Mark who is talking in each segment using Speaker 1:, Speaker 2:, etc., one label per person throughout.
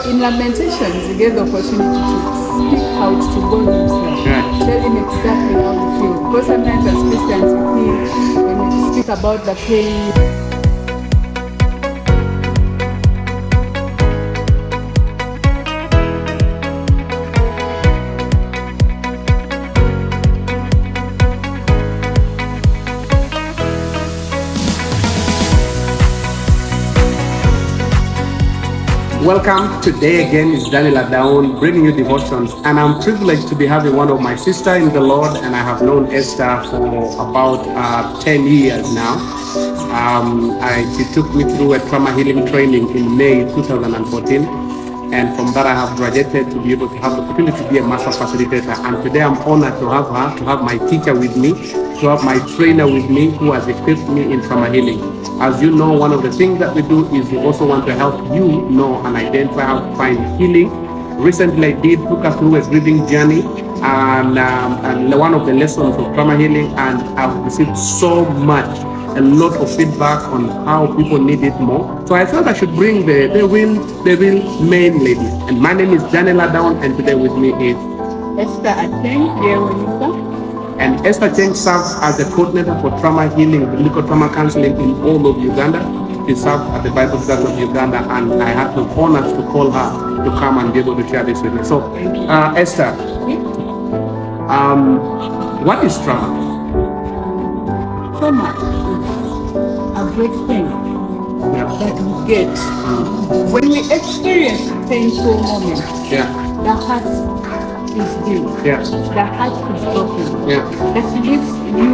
Speaker 1: in Lamentations, he gave the opportunity to speak out to God himself.
Speaker 2: Right.
Speaker 1: Tell him exactly how you feel. Because sometimes as Christians, we feel when we speak about the pain.
Speaker 2: Welcome. Today again is Daniel Adaon bringing you devotions, and I'm privileged to be having one of my sister in the Lord, and I have known Esther for about 10 years now. She took me through a trauma healing training in May 2014, and from that I have graduated to be able to have the opportunity to be a master facilitator. And today I'm honored to have her, to have my teacher with me, to have my trainer with me who has equipped me in trauma healing. As you know, one of the things that we do is we also want to help you know and identify how to find healing. Recently, I took us through a grieving journey, and one of the lessons of trauma healing, and I've received so much, a lot of feedback on how people need it more. So I thought I should bring the real main lady. And my name is Daniel Adaon, and today with me is
Speaker 1: Esther Acheng, Yewonisa.
Speaker 2: And Esther Cheng serves as the coordinator for trauma healing, biblical trauma counseling in all of Uganda. She serves at the Bible Church of Uganda, and I had the honor to call her to come and be able to share this with me. So, Esther, what is trauma?
Speaker 1: Trauma is a great thing that we get when we experience painful moments. The heart is deep. The heart is broken. That leaves you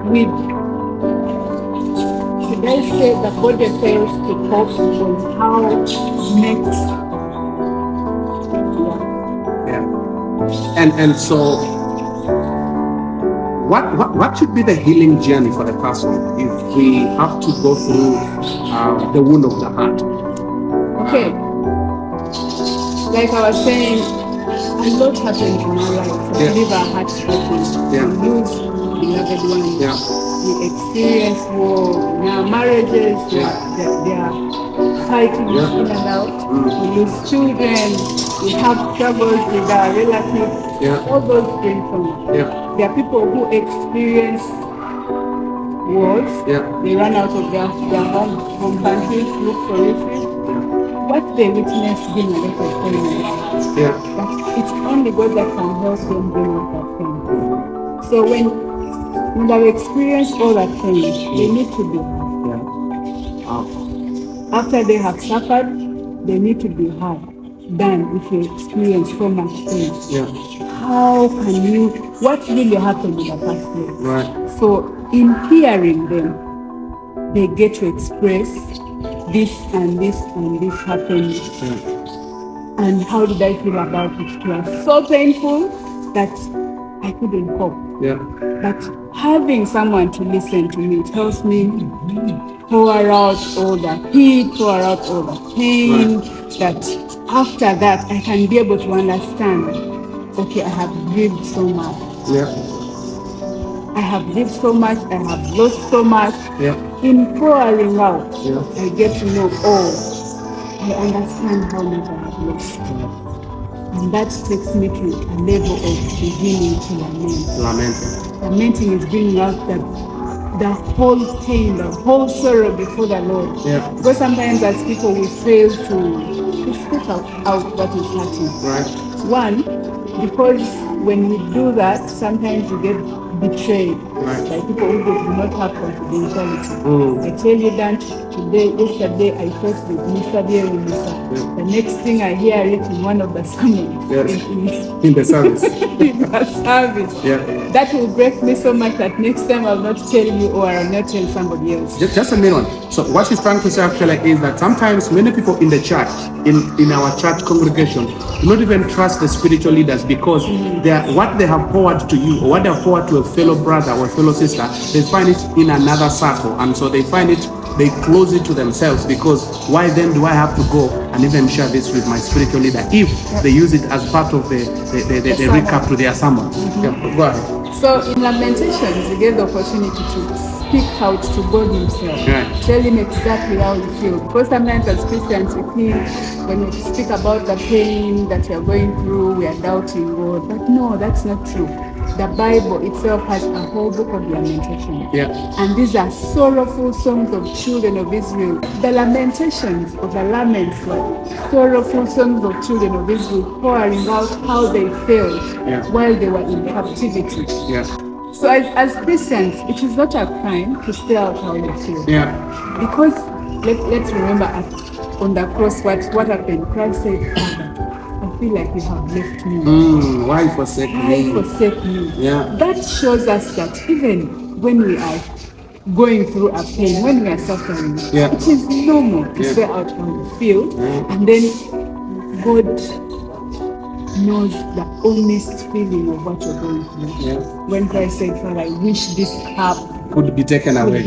Speaker 1: with, should I say, the body fails to cope with how next.
Speaker 2: And so what should be the healing journey for the person if we have to go through the wound of the heart?
Speaker 1: Okay, like I was saying, a lot happens in our life. We leave our hearts broken. We lose beloved ones. We experience war in our marriages. They are fighting in and out. We lose children. We have troubles with our relatives. All those bring trauma. There are people who experience wars. They run out of their home countries, look for refuge. What they witness bring a lot of pain in their hearts. But it's only God that can help them bring out that pain. So when they've experienced all that pain, they need to be heard. After they have suffered, they need to be heard. Then if you experience so much pain, how can you, what really happened in the first place? So in hearing them, they get to express this and this and this happened. And how did I feel about it? It was so painful that I couldn't cope. But having someone to listen to me tells me pour out all the heat, pour out all the pain, that after that I can be able to understand, okay, I have grieved so much. I have lived so much, I have lost so much. In pouring out, I get to know, I understand how much I have lost. And that takes me to a level of beginning to lament. Lamenting is bringing out the whole pain, the whole sorrow before the Lord. Because sometimes as people we fail to speak out what is hurting. One, because when we do that, sometimes we get betrayed by people who do not have confidentiality. I tell you that yesterday I fought with Mr. Yewonisa. The next thing I hear it in one of the sermons.
Speaker 2: In the service.
Speaker 1: In the service. That will break me so much that next time I'll not tell you, or I'll not tell somebody else.
Speaker 2: Just a minute. So what she's trying to say actually is that sometimes many people in the church, in our church congregation, do not even trust the spiritual leaders because what they have poured to you, or what they have poured to a fellow brother or a fellow sister, they find it in another circle, and so they find it, they close it to themselves, because why then do I have to go and even share this with my spiritual leader if they use it as part of the recap to their sermon? Go ahead.
Speaker 1: So in Lamentations, we gave the opportunity to speak out to God himself.
Speaker 2: Right.
Speaker 1: Tell him exactly how you feel. Because sometimes as Christians we think when we speak about the pain that we are going through, we are doubting God. But no, that's not true. The Bible itself has a whole book of lamentations.
Speaker 2: Yeah.
Speaker 1: And these are sorrowful songs of children of Israel. The lamentations of the laments were sorrowful songs of children of Israel pouring out how they felt while they were in captivity.
Speaker 2: Yeah.
Speaker 1: So as Christians, it is not a crime to say out how you feel.
Speaker 2: Yeah.
Speaker 1: Because let's remember on the cross what happened. Christ said, Father, I feel like you have left me.
Speaker 2: Why forsake me?
Speaker 1: Why forsake me?
Speaker 2: Yeah.
Speaker 1: That shows us that even when we are going through a pain, when we are suffering, it is normal to say out how you feel, and then God knows the honest feeling of what you're going through.
Speaker 2: Yeah.
Speaker 1: When Christ said, Father, I wish this cup
Speaker 2: could be taken away.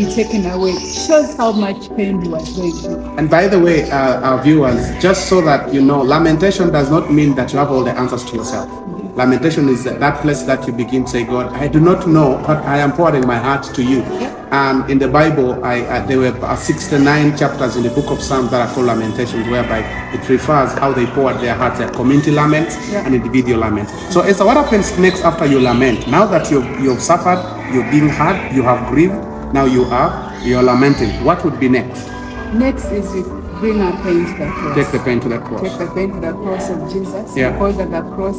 Speaker 1: Shows how much pain he was going through.
Speaker 2: And by the way, our viewers, just so that you know, lamentation does not mean that you have all the answers to yourself. Lamentation is that place that you begin to say, God, I do not know, but I am pouring my heart to you. And in the Bible, there were 69 chapters in the book of Psalms that are called lamentations, whereby it refers how they poured their hearts, their community laments and individual laments. So Esther, what happens next after you lament? Now that you've suffered, you're being hurt, you have grieved, now you're lamenting. What would be next?
Speaker 1: Next is you bring our pain to the cross.
Speaker 2: Take the pain to the cross.
Speaker 1: Take the pain to the cross of Jesus.
Speaker 2: Yeah.
Speaker 1: Because at the cross,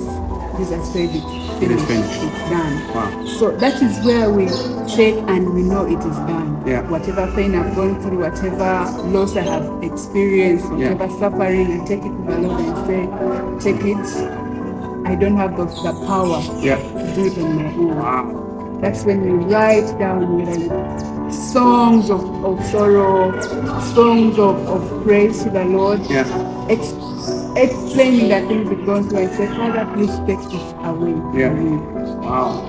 Speaker 1: Jesus said
Speaker 2: it is finished.
Speaker 1: It's done.
Speaker 2: Wow.
Speaker 1: So that is where we take and we know it is done.
Speaker 2: Yeah.
Speaker 1: Whatever pain I've gone through, whatever loss I have experienced, whatever suffering, I take it to the Lord and say, take it. I don't have the power to do it on my own.
Speaker 2: Wow.
Speaker 1: That's when we write down songs of sorrow, songs of praise to the Lord, explaining the things we've gone through. I say, Father, please take this away.
Speaker 2: Wow.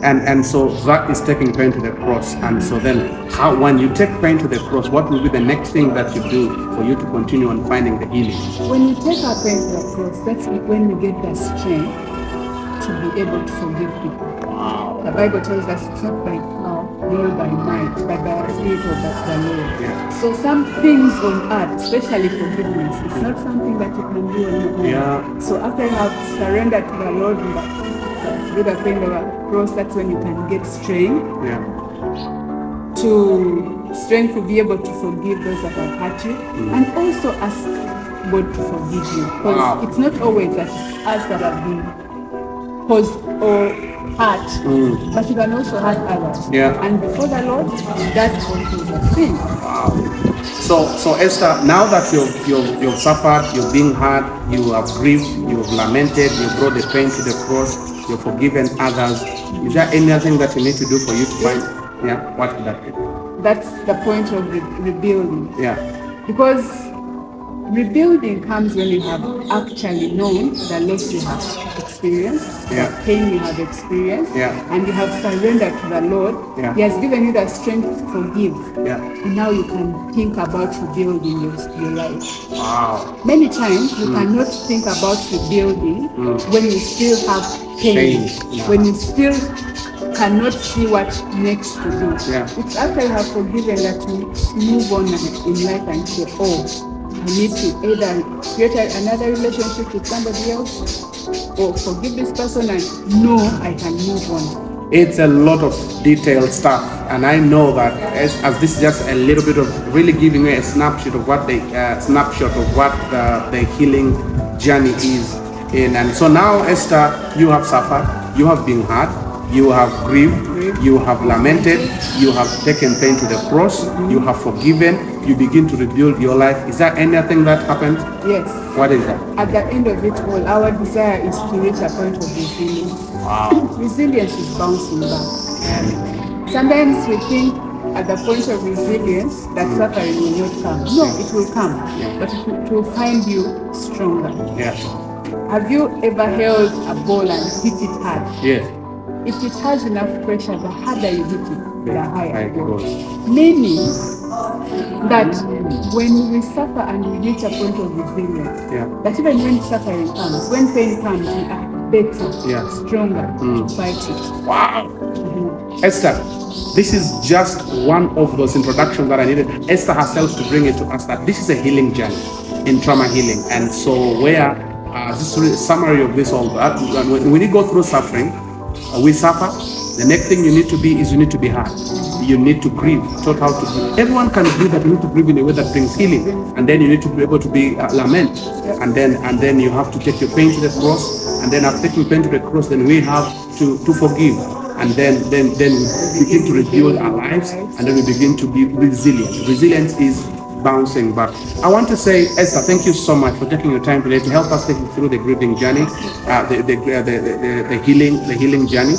Speaker 2: And so that is taking pain to the cross. And so then, when you take pain to the cross, what will be the next thing that you do for you to continue on finding the healing?
Speaker 1: When you take our pain to the cross, that's when we get the strength to be able to forgive people.
Speaker 2: Wow.
Speaker 1: The Bible tells us it's not by power, nor by might, but by the Spirit of the Lord.
Speaker 2: Yeah.
Speaker 1: So some things on earth, especially forgiveness, it's not something that you can do on your own.
Speaker 2: Yeah.
Speaker 1: So after you have surrendered to the Lord with the pain of the cross, that's when you can get strength. To be able to forgive those that have hurt you, and also ask God to forgive you. Because it's not always that it's us that have been caused or hurt, but you can also hurt others. And before the Lord, that is a sin.
Speaker 2: So Esther, now that you've suffered, you've been hurt, you have grieved, you've lamented, you brought the pain to the cross, you've forgiven others, is there anything that you need to do for you to find? What would that be?
Speaker 1: That's the point of rebuilding. Because rebuilding comes when you have actually known the loss you have experienced, the pain you have experienced, and you have surrendered to the Lord. He has given you the strength to forgive. And now you can think about rebuilding your life.
Speaker 2: Wow.
Speaker 1: Many times you cannot think about rebuilding when you still have pain. When you still cannot see what next to do. It's after you have forgiven that you move on in life and say, I need to either create another relationship with somebody else or forgive this person and know I can move on.
Speaker 2: It's a lot of detailed stuff, and I know that as this is just a little bit of really giving you a snapshot of what the healing journey is in. And so now, Esther, you have suffered, you have been hurt, you have grieved, you have lamented, you have taken pain to the cross, you have forgiven, you begin to rebuild your life. Is there anything that happens?
Speaker 1: Yes.
Speaker 2: What is that?
Speaker 1: At the end of it all, our desire is to reach a point of resilience.
Speaker 2: Wow.
Speaker 1: Resilience is bouncing back. Sometimes we think at the point of resilience that suffering will not come. No, it will come, but it will find you stronger. Have you ever held a ball and hit it hard?
Speaker 2: Yes.
Speaker 1: If it has enough pressure, the harder you hit it, the higher it goes.
Speaker 2: goes.
Speaker 1: Meaning that when we suffer and we reach a point of resilience, that even when suffering comes, when pain comes, we are better, stronger to fight it.
Speaker 2: Wow. Esther, this is just one of those introductions that I needed Esther herself to bring it to us, that this is a healing journey in trauma healing. And so where this is a summary of this all, when we go through suffering, we suffer. The next thing you need to be is you need to be hard. You need to grieve, taught how to grieve. Everyone can grieve, but you need to grieve in a way that brings healing. And then you need to be able to be lament. And then you have to take your pain to the cross. And then after taking pain to the cross, then we have to forgive. And then we begin to rebuild our lives, and then we begin to be resilient. Resilience is bouncing back. I want to say, Esther, thank you so much for taking your time today to help us take you through the grieving journey, the healing journey.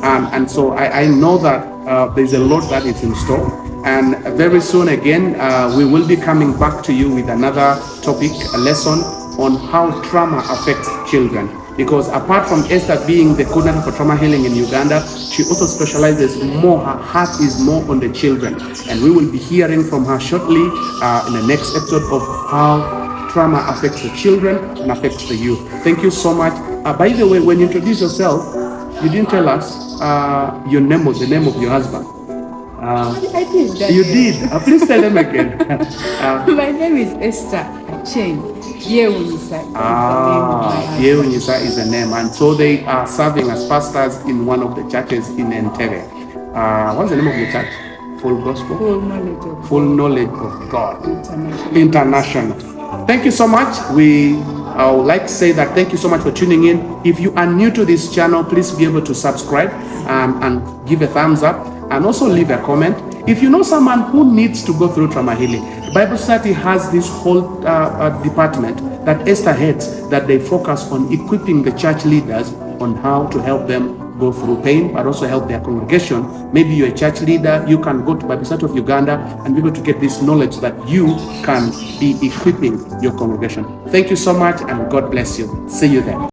Speaker 2: And so I know that there's a lot that is in store. And very soon again, we will be coming back to you with another topic, a lesson on how trauma affects children. Because apart from Esther being the coordinator for trauma healing in Uganda, she also specializes more, her heart is more on the children. And we will be hearing from her shortly in the next episode of how trauma affects the children and affects the youth. Thank you so much. By the way, when you introduce yourself, you didn't tell us your name or the name of your husband.
Speaker 1: I did that.
Speaker 2: You did. Please tell them again.
Speaker 1: My name is Esther Acheng. Yewunyisa
Speaker 2: is a name, and so they are serving as pastors in one of the churches in Entebbe. What's the name of your church? Full Gospel? Full Knowledge of God. International. Thank you so much. I would like to say that thank you so much for tuning in. If you are new to this channel, please be able to subscribe and give a thumbs up, and also leave a comment. If you know someone who needs to go through trauma healing, Bible Society has this whole department that Esther heads, that they focus on equipping the church leaders on how to help them go through pain, but also help their congregation. Maybe you're a church leader, you can go to Bible Society of Uganda and be able to get this knowledge that you can be equipping your congregation. Thank you so much, and God bless you. See you there.